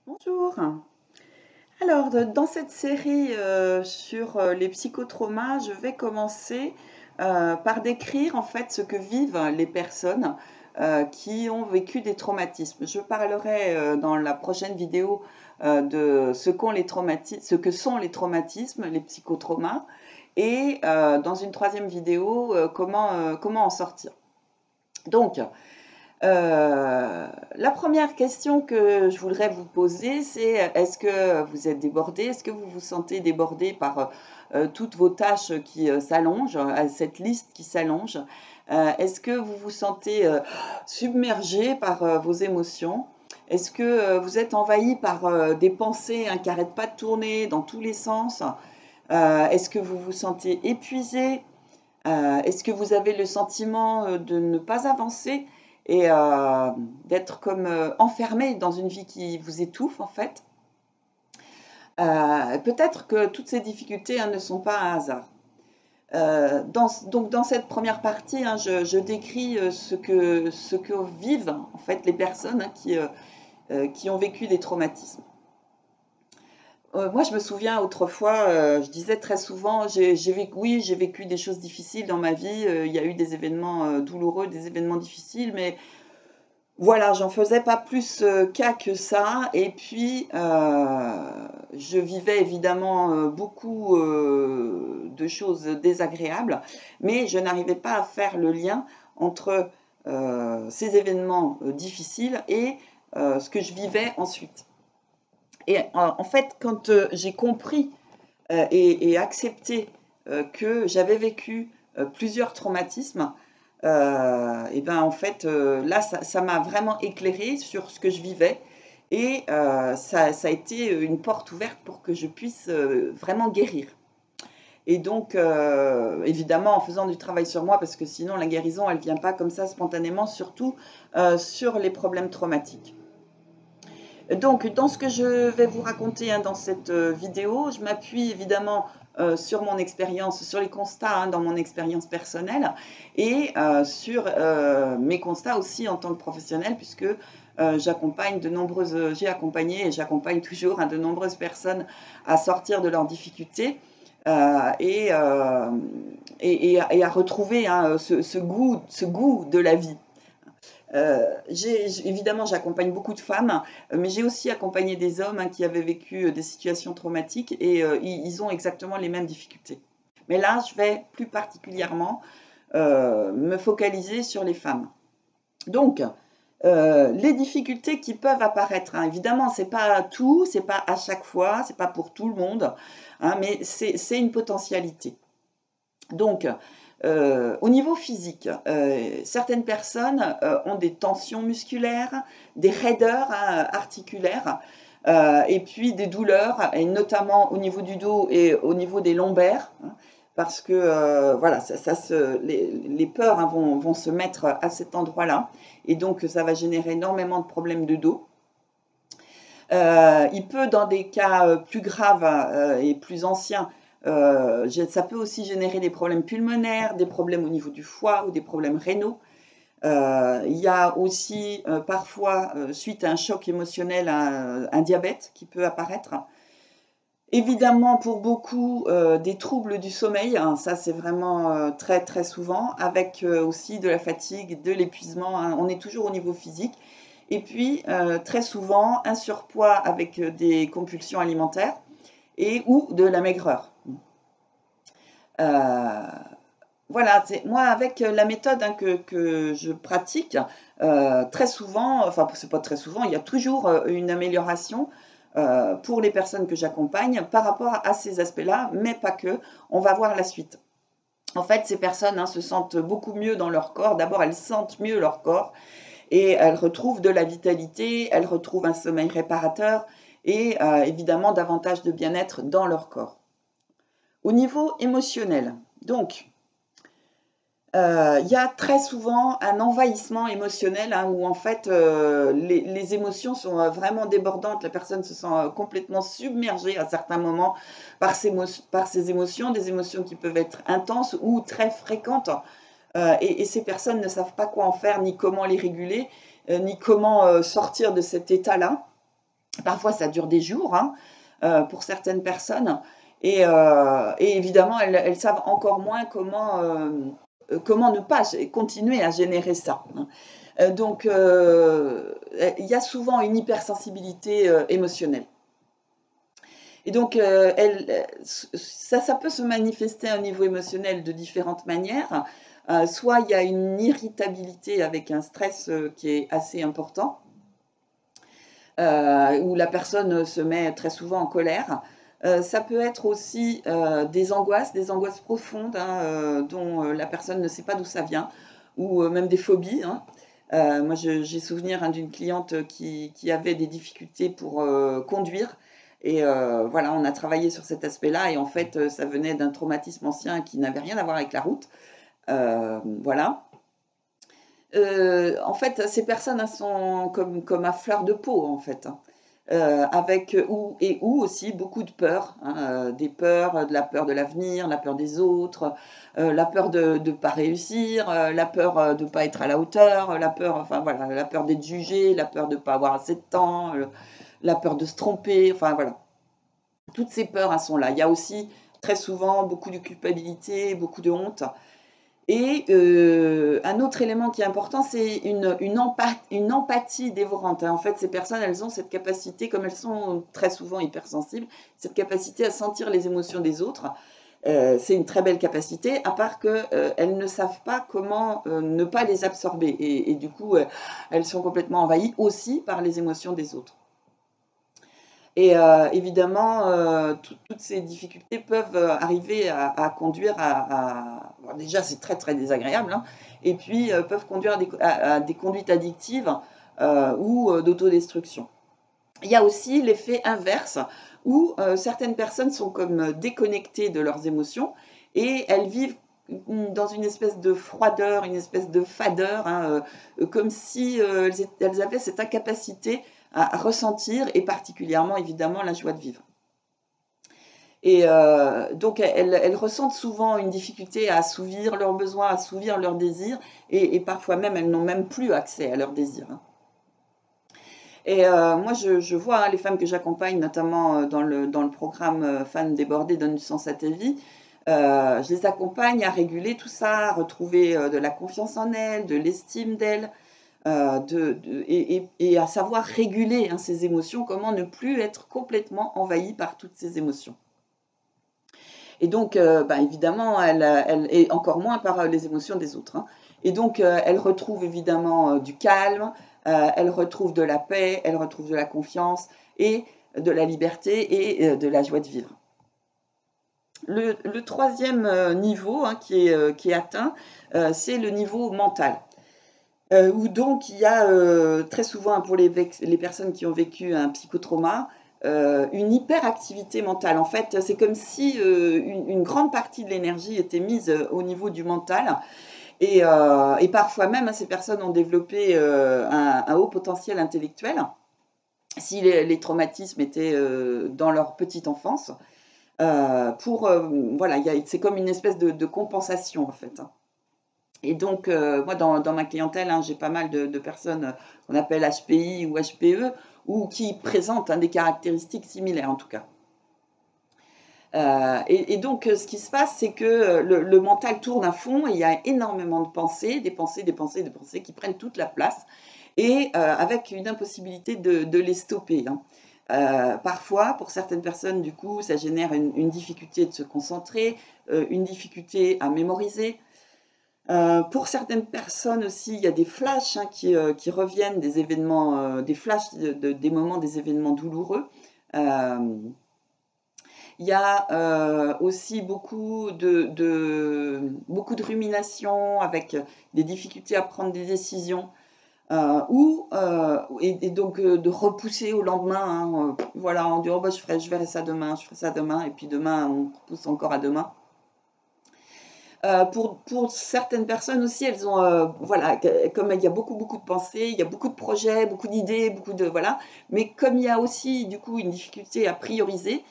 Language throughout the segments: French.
Bonjour. Alors, dans cette série sur les psychotraumas, je vais commencer par décrire en fait ce que vivent les personnes qui ont vécu des traumatismes. Je parlerai dans la prochaine vidéo de ce que sont les traumatismes, les psychotraumas, et dans une troisième vidéo, comment en sortir. Donc, la première question que je voudrais vous poser, c'est est-ce que vous êtes débordé? Est-ce que vous vous sentez débordé par toutes vos tâches qui s'allongent, cette liste qui s'allonge? Est-ce que vous vous sentez submergé par vos émotions? Est-ce que vous êtes envahi par des pensées qui n'arrêtent pas de tourner dans tous les sens? Est-ce que vous vous sentez épuisé? Est-ce que vous avez le sentiment de ne pas avancer et d'être comme enfermé dans une vie qui vous étouffe en fait? Peut-être que toutes ces difficultés ne sont pas un hasard. Donc dans cette première partie, je décris ce que vivent en fait les personnes qui ont vécu des traumatismes. Moi, je me souviens autrefois, je disais très souvent, oui, j'ai vécu des choses difficiles dans ma vie. Il y a eu des événements douloureux, des événements difficiles, mais voilà, j'en faisais pas plus cas que ça. Et puis, je vivais évidemment beaucoup de choses désagréables, mais je n'arrivais pas à faire le lien entre ces événements difficiles et ce que je vivais ensuite. Et en fait, quand j'ai compris et accepté que j'avais vécu plusieurs traumatismes, et ben en fait, là, ça m'a vraiment éclairé sur ce que je vivais. Et ça a été une porte ouverte pour que je puisse vraiment guérir. Et donc, évidemment, en faisant du travail sur moi, parce que sinon la guérison, elle ne vient pas comme ça spontanément, surtout sur les problèmes traumatiques. Donc, dans ce que je vais vous raconter dans cette vidéo, je m'appuie évidemment sur mon expérience, sur les constats dans mon expérience personnelle et sur mes constats aussi en tant que professionnelle, puisque j'ai accompagné et j'accompagne toujours de nombreuses personnes à sortir de leurs difficultés et à retrouver ce goût de la vie. Évidemment, j'accompagne beaucoup de femmes, mais j'ai aussi accompagné des hommes qui avaient vécu des situations traumatiques et ils ont exactement les mêmes difficultés. Mais là, je vais plus particulièrement me focaliser sur les femmes. Donc, les difficultés qui peuvent apparaître, évidemment, c'est pas tout, c'est pas à chaque fois, c'est pas pour tout le monde, mais c'est une potentialité. Donc, au niveau physique, certaines personnes ont des tensions musculaires, des raideurs articulaires, et puis des douleurs, et notamment au niveau du dos et au niveau des lombaires, parce que voilà, les peurs vont se mettre à cet endroit-là, et donc ça va générer énormément de problèmes de dos. Il peut, dans des cas plus graves et plus anciens, ça peut aussi générer des problèmes pulmonaires, des problèmes au niveau du foie ou des problèmes rénaux. Il y a aussi parfois, suite à un choc émotionnel, un diabète qui peut apparaître. Évidemment, pour beaucoup, des troubles du sommeil, ça c'est vraiment très très souvent, avec aussi de la fatigue, de l'épuisement, on est toujours au niveau physique. Et puis, très souvent, un surpoids avec des compulsions alimentaires ou de la maigreur. Voilà, moi avec la méthode que je pratique, très souvent, enfin c'est pas très souvent, il y a toujours une amélioration pour les personnes que j'accompagne par rapport à ces aspects-là, mais pas que. On va voir la suite. En fait, ces personnes se sentent beaucoup mieux dans leur corps. D'abord, elles sentent mieux leur corps et elles retrouvent de la vitalité, elles retrouvent un sommeil réparateur et évidemment davantage de bien-être dans leur corps. Au niveau émotionnel, donc, il y a très souvent un envahissement émotionnel où en fait les émotions sont vraiment débordantes. La personne se sent complètement submergée à certains moments par ces émotions, des émotions qui peuvent être intenses ou très fréquentes. Et ces personnes ne savent pas quoi en faire, ni comment les réguler, ni comment sortir de cet état-là. Parfois, ça dure des jours, hein, pour certaines personnes. Et évidemment, elles savent encore moins comment ne pas continuer à générer ça, hein. Donc, il y a souvent une hypersensibilité émotionnelle. Et donc, ça peut se manifester au niveau émotionnel de différentes manières. Soit il y a une irritabilité avec un stress qui est assez important, où la personne se met très souvent en colère. Ça peut être aussi des angoisses profondes, hein, dont la personne ne sait pas d'où ça vient, ou même des phobies, hein. Moi, j'ai souvenir, hein, d'une cliente qui avait des difficultés pour conduire. Et voilà, on a travaillé sur cet aspect-là. Et en fait, ça venait d'un traumatisme ancien qui n'avait rien à voir avec la route. Voilà. En fait, ces personnes, elles sont comme à fleur de peau, en fait, hein. Avec ou aussi beaucoup de peurs, hein, des peurs, de la peur de l'avenir, la peur des autres, la peur de ne pas réussir, la peur de ne pas être à la hauteur, la peur, enfin voilà, la peur d'être jugé, la peur de ne pas avoir assez de temps, la peur de se tromper, enfin voilà. Toutes ces peurs, elles sont là. Il y a aussi très souvent beaucoup de culpabilité, beaucoup de honte. Et un autre élément qui est important, c'est une empathie dévorante, hein. En fait, ces personnes, elles ont cette capacité, comme elles sont très souvent hypersensibles, cette capacité à sentir les émotions des autres. C'est une très belle capacité, à part qu'elles ne savent pas comment ne pas les absorber. Et du coup, elles sont complètement envahies aussi par les émotions des autres. Et évidemment, toutes ces difficultés peuvent arriver à conduire bon, déjà, c'est très, très désagréable, hein, et puis peuvent conduire à des conduites addictives ou d'autodestruction. Il y a aussi l'effet inverse, où certaines personnes sont comme déconnectées de leurs émotions et elles vivent dans une espèce de froideur, une espèce de fadeur, hein, comme si elles avaient cette incapacité à ressentir, et particulièrement évidemment la joie de vivre. Et donc elles ressentent souvent une difficulté à assouvir leurs besoins, à assouvir leurs désirs, et parfois même elles n'ont même plus accès à leurs désirs, hein. Et moi, je vois, hein, les femmes que j'accompagne, notamment dans le programme Femmes débordées, donne du sens à ta vie. Je les accompagne à réguler tout ça, à retrouver de la confiance en elles, de l'estime d'elles, et à savoir réguler, hein, ces émotions, comment ne plus être complètement envahie par toutes ces émotions. Et donc, bah, évidemment, et encore moins par les émotions des autres, hein. Et donc, elle retrouve évidemment du calme, elle retrouve de la paix, elle retrouve de la confiance et de la liberté et de la joie de vivre. Le troisième niveau, hein, qui est atteint, c'est le niveau mental. Où donc il y a très souvent, pour les personnes qui ont vécu un psychotrauma, une hyperactivité mentale. En fait, c'est comme si une grande partie de l'énergie était mise au niveau du mental. Et parfois même, hein, ces personnes ont développé un haut potentiel intellectuel, si les traumatismes étaient dans leur petite enfance. Voilà, c'est comme une espèce de compensation, en fait, hein. Et donc, moi, dans ma clientèle, hein, j'ai pas mal de personnes qu'on appelle HPI ou HPE, ou qui présentent, hein, des caractéristiques similaires, en tout cas. Et donc, ce qui se passe, c'est que le mental tourne à fond, et il y a énormément de pensées, des pensées qui prennent toute la place, et avec une impossibilité de les stopper, hein. Parfois, pour certaines personnes, du coup, ça génère une difficulté de se concentrer, une difficulté à mémoriser. Pour certaines personnes aussi, il y a des flashs, hein, qui reviennent des événements, des flashs des moments, des événements douloureux. Il y a aussi beaucoup de rumination, avec des difficultés à prendre des décisions, et donc de repousser au lendemain, hein, voilà, on dit oh, bah, je verrai ça demain, je ferai ça demain, et puis demain on repousse encore à demain. Pour certaines personnes aussi, elles ont, voilà, comme il y a beaucoup, beaucoup de pensées, il y a beaucoup de projets, beaucoup d'idées, voilà. Mais comme il y a aussi, du coup, une difficulté à prioriser,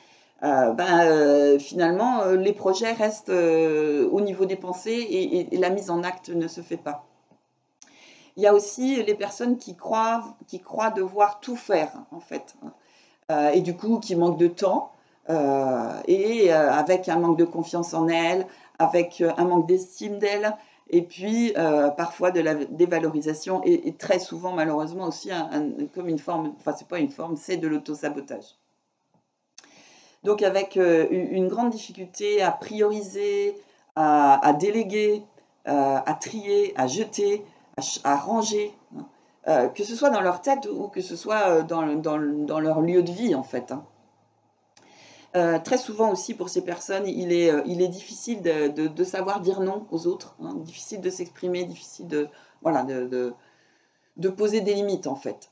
finalement, les projets restent au niveau des pensées, et la mise en acte ne se fait pas. Il y a aussi les personnes qui croient devoir tout faire, en fait. et du coup qui manquent de temps, et avec un manque de confiance en elles, avec un manque d'estime d'elles, et puis parfois de la dévalorisation, et très souvent malheureusement aussi comme une forme, enfin c'est pas une forme, c'est de l'autosabotage. Donc avec une grande difficulté à prioriser, à déléguer, à trier, à jeter, à ranger, hein, que ce soit dans leur tête ou que ce soit dans leur lieu de vie en fait, hein. Très souvent aussi pour ces personnes, il est difficile de savoir dire non aux autres, hein, difficile de s'exprimer, difficile voilà, de poser des limites en fait.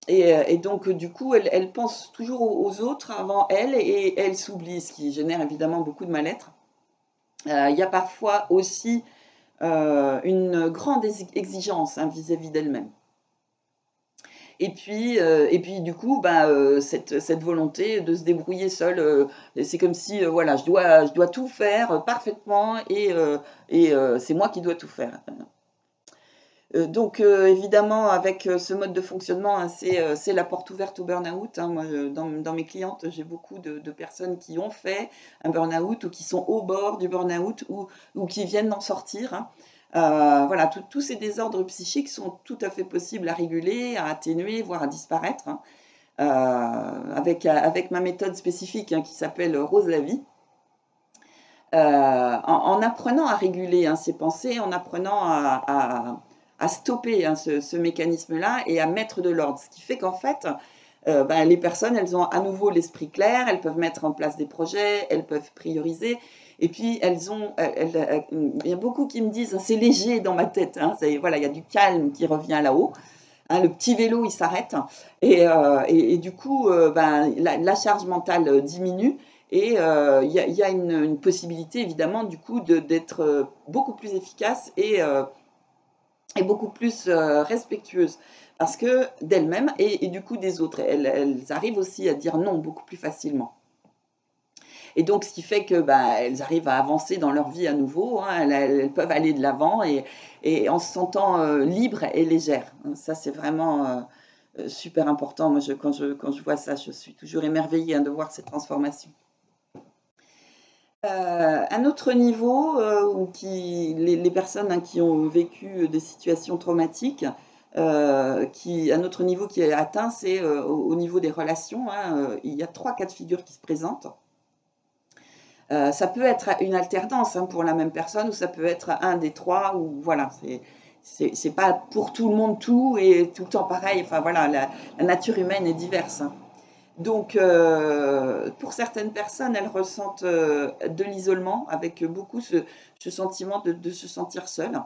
Et donc, du coup, elle pense toujours aux autres avant elle, et elle s'oublie, ce qui génère évidemment beaucoup de mal-être. Il y a parfois aussi une grande exigence, hein, vis-à-vis d'elle-même. Et puis du coup, bah, cette volonté de se débrouiller seule, c'est comme si, voilà, je dois tout faire parfaitement, et c'est moi qui dois tout faire. Donc évidemment avec, ce mode de fonctionnement, hein, c'est la porte ouverte au burn-out, hein. Moi, dans mes clientes, j'ai beaucoup de personnes qui ont fait un burn-out ou qui sont au bord du burn-out, ou qui viennent d'en sortir, hein. Voilà, tous ces désordres psychiques sont tout à fait possibles à réguler, à atténuer, voire à disparaître, hein, avec ma méthode spécifique, hein, qui s'appelle Rose la vie. En apprenant à réguler, hein, ces pensées, en apprenant à stopper, hein, ce mécanisme-là, et à mettre de l'ordre. Ce qui fait qu'en fait, ben, les personnes, elles ont à nouveau l'esprit clair, elles peuvent mettre en place des projets, elles peuvent prioriser, et puis il y a beaucoup qui me disent, c'est léger dans ma tête, hein, voilà, il y a du calme qui revient là-haut, hein, le petit vélo, il s'arrête, et du coup, ben, la charge mentale diminue, et il y a une possibilité, évidemment, du coup, d'être beaucoup plus efficace, et beaucoup plus respectueuse, parce que d'elles-mêmes, et du coup des autres. Elles arrivent aussi à dire non beaucoup plus facilement. Et donc, ce qui fait que bah, elles arrivent à avancer dans leur vie à nouveau, hein, elles peuvent aller de l'avant, et en se sentant libres et légères. Ça, c'est vraiment super important. Moi, quand je vois ça, je suis toujours émerveillée, hein, de voir ces transformations. Un autre niveau, où les personnes, hein, qui ont vécu des situations traumatiques, un autre niveau qui est atteint, c'est au niveau des relations, hein. Il y a 3 cas de figure qui se présentent. Ça peut être une alternance, hein, pour la même personne, ou ça peut être un des trois, ou voilà, c'est pas pour tout le monde tout et tout le temps pareil. Enfin voilà, la nature humaine est diverse, hein. Donc, pour certaines personnes, elles ressentent de l'isolement, avec beaucoup ce sentiment de se sentir seule.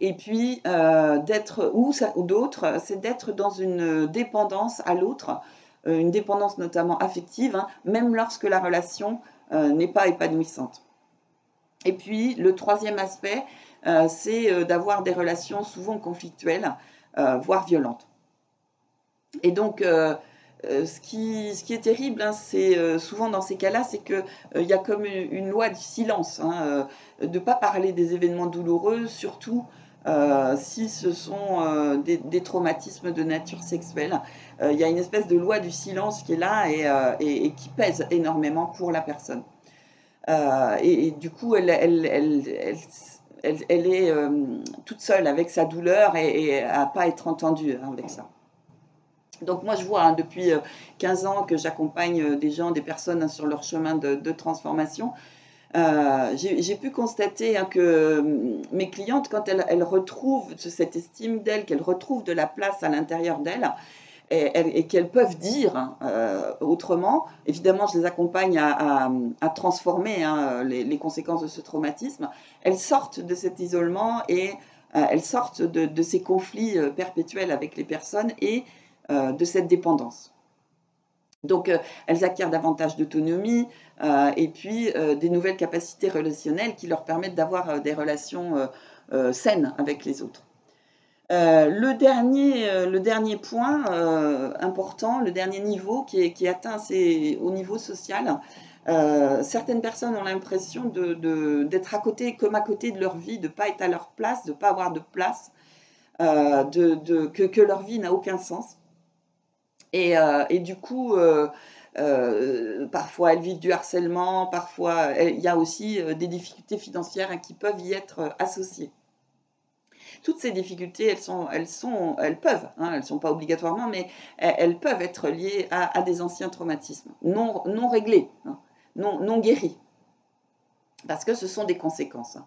Et puis, ou d'autres, c'est d'être dans une dépendance à l'autre, une dépendance notamment affective, hein, même lorsque la relation n'est pas épanouissante. Et puis, le troisième aspect, c'est d'avoir des relations souvent conflictuelles, voire violentes. Et donc, ce qui est terrible, hein, c'est souvent dans ces cas-là, c'est qu'il y a comme une loi du silence, hein, de ne pas parler des événements douloureux, surtout si ce sont des traumatismes de nature sexuelle. Il y a une espèce de loi du silence qui est là, et qui pèse énormément pour la personne. Et du coup, elle est toute seule avec sa douleur, et à ne pas être entendue, hein, avec ça. Donc moi, je vois, hein, depuis 15 ans que j'accompagne des gens, des personnes, hein, sur leur chemin de transformation. J'ai pu constater, hein, que mes clientes, quand elles retrouvent cette estime d'elles, qu'elles retrouvent de la place à l'intérieur d'elles, et qu'elles peuvent dire, hein, autrement, évidemment, je les accompagne à transformer, hein, les conséquences de ce traumatisme. Elles sortent de cet isolement, et elles sortent de ces conflits perpétuels avec les personnes, et de cette dépendance. Donc, elles acquièrent davantage d'autonomie, et puis des nouvelles capacités relationnelles qui leur permettent d'avoir des relations saines avec les autres. Le dernier point important, le dernier niveau qui est atteint, c'est au niveau social. Certaines personnes ont l'impression d'être à côté, comme à côté de leur vie, de ne pas être à leur place, de ne pas avoir de place, que leur vie n'a aucun sens. Et du coup, parfois elles vivent du harcèlement, parfois il y a aussi des difficultés financières hein, qui peuvent y être associées. Toutes ces difficultés, elles peuvent, hein, elles ne sont pas obligatoirement, mais elles peuvent être liées à des anciens traumatismes non réglés, hein, non guéris, parce que ce sont des conséquences.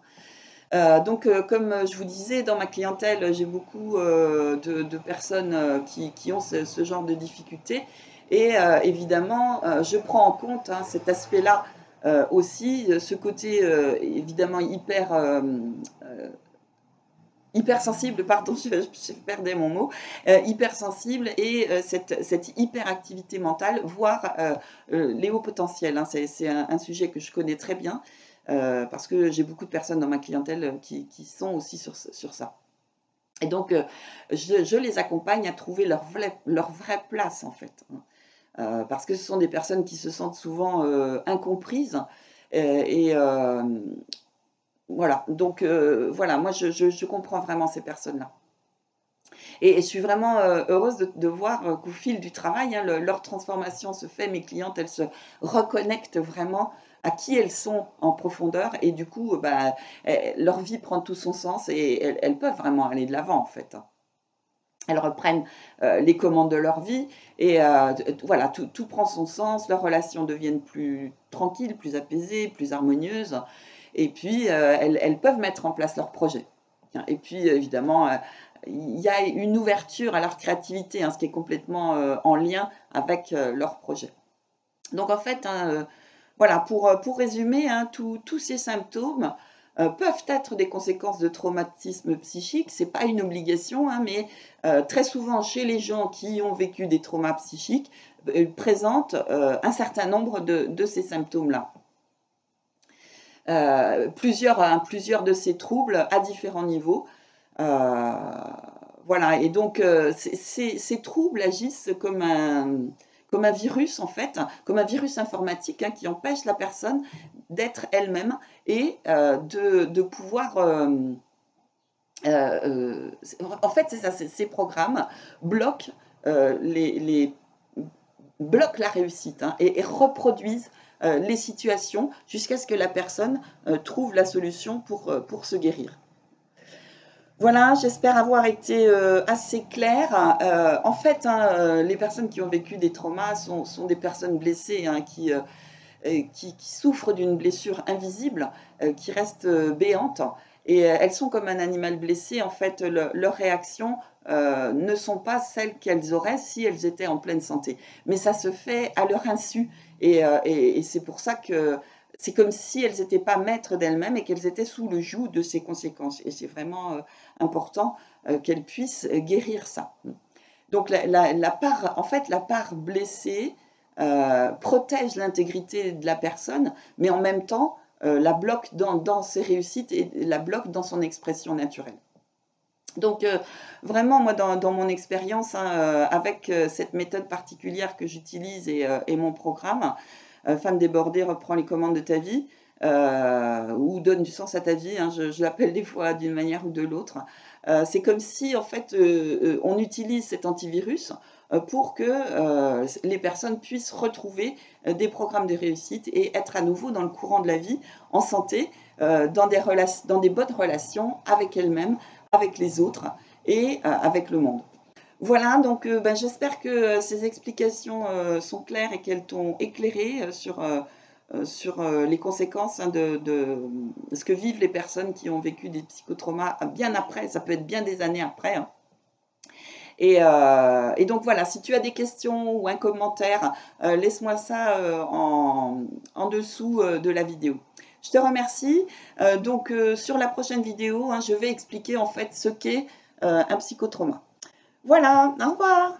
Donc, comme je vous disais, dans ma clientèle, j'ai beaucoup de personnes qui ont ce genre de difficultés. Et évidemment, je prends en compte hein, cet aspect-là aussi, ce côté évidemment hypersensible, pardon, je perdais mon mot, hypersensible et cette hyperactivité mentale, voire les hauts potentiels. Hein, c'est un sujet que je connais très bien parce que j'ai beaucoup de personnes dans ma clientèle qui sont aussi sur ça. Et donc, je les accompagne à trouver leur vraie place, en fait. Parce que ce sont des personnes qui se sentent souvent incomprises et voilà, donc voilà, moi je comprends vraiment ces personnes-là. Et je suis vraiment heureuse de voir qu'au fil du travail, hein, leur transformation se fait. Mes clientes, elles se reconnectent vraiment à qui elles sont en profondeur. Et du coup, bah, leur vie prend tout son sens et elles peuvent vraiment aller de l'avant, en fait. Elles reprennent les commandes de leur vie et voilà, tout prend son sens. Leurs relations deviennent plus tranquilles, plus apaisées, plus harmonieuses. Et puis, elles peuvent mettre en place leurs projets. Et puis, évidemment, il y a une ouverture à leur créativité, hein, ce qui est complètement en lien avec leurs projets. Donc, en fait, hein, voilà, pour résumer, hein, tous ces symptômes peuvent être des conséquences de traumatisme psychique. Ce n'est pas une obligation, hein, mais très souvent, chez les gens qui ont vécu des traumas psychiques, ils présentent un certain nombre de ces symptômes-là. Plusieurs de ces troubles à différents niveaux. Voilà, et donc ces troubles agissent comme un virus, en fait, comme un virus informatique hein, qui empêche la personne d'être elle-même et de pouvoir... en fait, c'est ça, ces programmes bloquent, bloquent la réussite hein, et reproduisent les situations jusqu'à ce que la personne trouve la solution pour se guérir. Voilà, j'espère avoir été assez claire. En fait, hein, les personnes qui ont vécu des traumas sont des personnes blessées hein, qui souffrent d'une blessure invisible, qui reste béante. Et elles sont comme un animal blessé. En fait, leurs réactions ne sont pas celles qu'elles auraient si elles étaient en pleine santé. Mais ça se fait à leur insu. Et c'est pour ça que c'est comme si elles n'étaient pas maîtres d'elles-mêmes et qu'elles étaient sous le joug de ces conséquences. Et c'est vraiment important qu'elles puissent guérir ça. Donc en fait, la part blessée protège l'intégrité de la personne, mais en même temps la bloque dans ses réussites et la bloque dans son expression naturelle. Donc vraiment, moi, dans mon expérience, hein, avec cette méthode particulière que j'utilise et mon programme, Femme débordée reprend les commandes de ta vie, ou donne du sens à ta vie, hein, je l'appelle des fois d'une manière ou de l'autre. C'est comme si, en fait, on utilise cet antivirus pour que les personnes puissent retrouver des programmes de réussite et être à nouveau dans le courant de la vie, en santé, dans des bonnes relations avec elles-mêmes, avec les autres et avec le monde. Voilà, donc j'espère que ces explications sont claires et qu'elles t'ont éclairé sur les conséquences hein, de ce que vivent les personnes qui ont vécu des psychotraumas bien après, ça peut être bien des années après. Hein. Et donc voilà, si tu as des questions ou un commentaire, laisse-moi ça en dessous de la vidéo. Je te remercie. Donc sur la prochaine vidéo, hein, je vais expliquer en fait ce qu'est un psychotrauma. Voilà, au revoir.